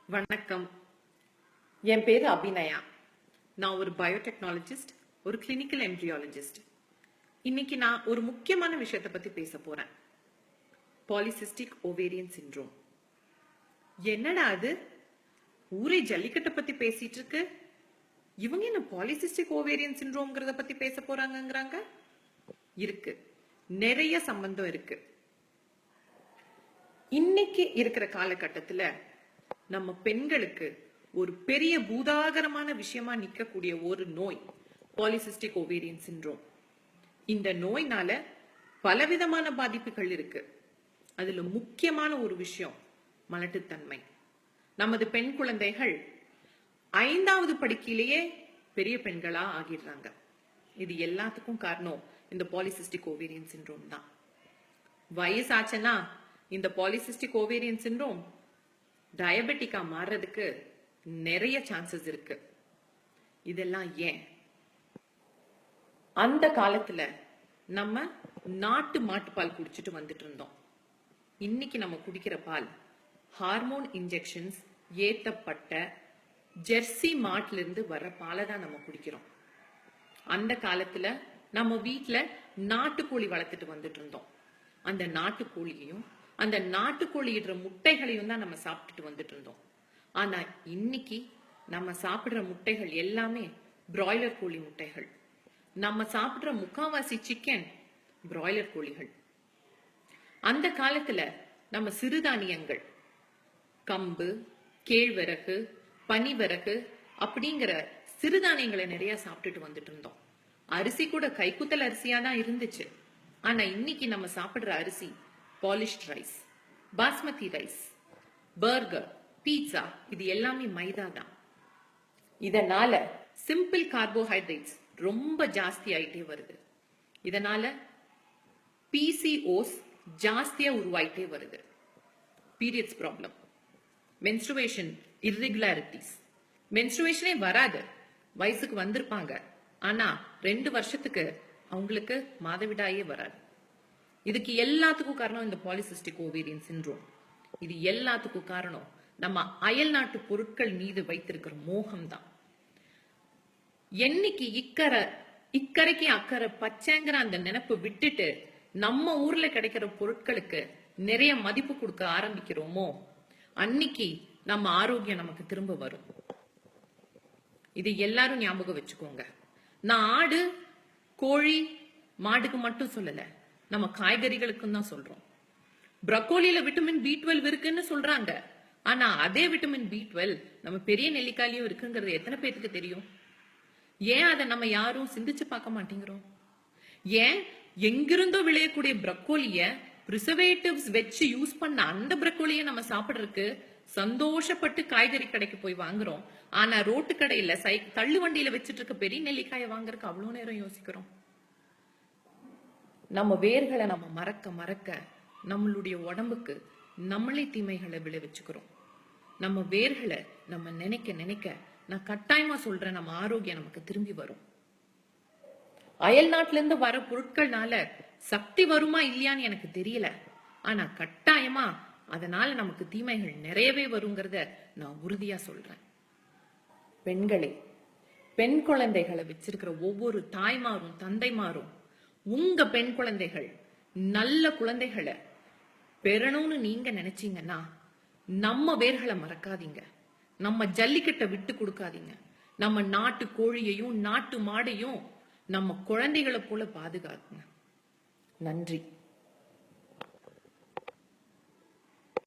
வணக்கம். என் பேரு அபிநயா. நான் ஒரு பயோடெக்னாலஜிஸ்ட், ஒரு கிளினிக்கல் எம்ப்ரியாலஜிஸ்ட். இன்னைக்கு நான் ஒரு முக்கியமான விஷயத்தை பத்தி பேச போறேன். Polycystic ovarian syndrome. என்னடா அது? ஊரே ஜல்லிக்கட்டை பத்தி பேசிட்டு இருக்கு. இவங்க என்ன பாலிசிஸ்டிக் ஓவேரியன் சிண்ட்ரோம்ங்கிறத பத்தி பேச போறாங்கங்கிறாங்க? இருக்கு, நிறைய சம்பந்தம் இருக்கு. இன்னைக்கு இருக்கிற காலகட்டத்துல நம்ம பெண்களுக்கு ஒரு பெரிய பூதாகரமான விஷயமா நிக்கக்கூடிய ஒரு நோய் பாலிசிஸ்டிக் ஓவேரியன் சிண்ட்ரோம். இந்த நோய்னால பலவிதமான பாதிப்புகள் இருக்கு. அதுல முக்கியமான ஒரு விஷயம் மலட்டுத்தன்மை. நமது பெண் குழந்தைகள் 5வது படிக்கையிலேயே பெரிய பெண்களா ஆகிடுறாங்க. இது எல்லாத்துக்கும் காரணம் இந்த பாலிசிஸ்டிக் ஓவேரியன் சிண்ட்ரோம் தான். வயசாச்சுன்னா இந்த பாலிசிஸ்டிக் ஓவேரியன் சிண்ட்ரோம் டயபெட்டிக்கா மாறுறதுக்கு நிறைய சான்சஸ் இருக்கு. இதெல்லாம் ஏன்? அந்த காலத்துல நம்ம நாட்டு மாட்டுப்பால் குடிச்சிட்டு வந்துட்டு இருந்தோம். இன்னைக்கு நம்ம குடிக்கிற பால் ஹார்மோன் இன்ஜெக்ஷன்ஸ் ஏத்தப்பட்ட ஜெர்சி மாட்டுல இருந்து வர்ற பாலை தான் நம்ம குடிக்கிறோம். அந்த காலத்துல நம்ம வீட்டுல நாட்டுக்கோழி வளர்த்துட்டு வந்துட்டு இருந்தோம். அந்த நாட்டுக்கோழியையும் அந்த நாட்டுக்கோழி இடுற முட்டைகளையும் தான் நம்ம சாப்பிட்டுட்டு வந்துட்டு இருந்தோம். ஆனா இன்னைக்கு நம்ம சாப்பிடுற முட்டைகள் எல்லாமே பிராய்லர் கோழி முட்டைகள். நம்ம சாப்பிடுற முக்காவாசி சிக்கன் பிராய்லர் கோழிகள். அந்த காலத்துல நம்ம சிறுதானியங்கள், கம்பு, கேழ்வரகு, பனிவரகு அப்படிங்கிற சிறுதானியங்களை நிறைய சாப்பிட்டுட்டு வந்துட்டு இருந்தோம். அரிசி கூட கைக்குத்தல் அரிசியா தான் இருந்துச்சு. ஆனா இன்னைக்கு நம்ம சாப்பிடுற அரிசி polished rice, basmati rice, burger, pizza, இது எல்லாமே மைதா தான். இதனால சிம்பிள் கார்போஹைட்ரேட்ஸ் ரொம்ப ஜாஸ்தி ஆயிட்டே வருது. இதனால பிசிஓஸ் ஜாஸ்தியா உருவாயிட்டே வருது. Periods problem, menstruation irregularities. மென்ஸ்ட்ருவேஷனே வராது, வயசுக்கு வந்திருப்பாங்க, ஆனா 2 வருஷத்துக்கு அவங்களுக்கு மாதவிடாயே வராது. இதுக்கு எல்லாத்துக்கும் காரணம் இந்த பாலிசிஸ்டிக் ஓவேரியன் சிண்ட்ரோம். இது எல்லாத்துக்கும் காரணம் நம்ம அயல் நாட்டு பொருட்கள் மீது வைத்திருக்கிற மோகம் தான். என்னைக்கு இக்கரைக்கு அக்கறை பச்சைங்கிற அந்த நினைப்பு விட்டுட்டு நம்ம ஊர்ல கிடைக்கிற பொருட்களுக்கு நிறைய மதிப்பு கொடுக்க ஆரம்பிக்கிறோமோ அன்னைக்கு நம்ம ஆரோக்கியம் நமக்கு திரும்ப வரும். இது எல்லாரும் ஞாபகம் வச்சுக்கோங்க. நான் ஆடு, கோழி, மாடுக்கு மட்டும் சொல்லல, நம்ம காய்கறிகளுக்கும் தான் சொல்றோம். ப்ரக்கோலியில விட்டமின் B12 இருக்குன்னு சொல்றாங்க. ஆனா அதே விட்டமின் B12 நம்ம பெரிய நெல்லிக்காயிலும் இருக்குங்கிறது எத்தனை பேருக்கு தெரியும்? ஏன் அதை நம்ம யாரும் சிந்திச்சு பார்க்க மாட்டேங்கிறோம்? ஏன் எங்கிருந்தோ விளையக்கூடிய ப்ரக்கோலிய பிரிசர்வேட்டிவ்ஸ் வச்சு யூஸ் பண்ண அந்த ப்ரக்கோலிய நம்ம சாப்பிடுறதுக்கு சந்தோஷப்பட்டு காய்கறி கடைக்கு போய் வாங்குறோம். ஆனா ரோட்டு கடையில தள்ளு வண்டியில வச்சுட்டு இருக்க பெரிய நெல்லிக்காயை வாங்குறதுக்கு அவ்வளவு நேரம் யோசிக்கிறோம். நம்ம வேர்களை நம்ம மறக்க மறக்க நம்மளுடைய உடம்புக்கு நம்மளே தீமைகளை விளைவிச்சுக்கிறோம். நம்ம வேர்களை நம்ம நினைக்க நினைக்க, நான் கட்டாயமா சொல்றேன், நம்ம ஆரோக்கியம் நமக்கு திரும்பி வரும். அயல் நாட்டுல இருந்து வர பொருட்கள்னால சக்தி வருமா இல்லையான்னு எனக்கு தெரியல. ஆனா கட்டாயமா அதனால நமக்கு தீமைகள் நிறையவே வருங்கிறத நான் உறுதியா சொல்றேன். பெண்களே, பெண் குழந்தைகளை வச்சிருக்கிற ஒவ்வொரு தாய்மாரும் தந்தைமாரும் உங்க பெண் குழந்தைகள் நல்ல குழந்தைகளை பெறணும்னு நீங்க நினைச்சீங்கன்னா நம்ம வேர்களை மறக்காதீங்க. நம்ம ஜல்லிக்கட்டை விட்டு கொடுக்காதீங்க. நம்ம நாட்டு கோழியையும் நாட்டு மாடையும் நம்ம குழந்தைகளை போல பாதுகாக்குங்க. நன்றி.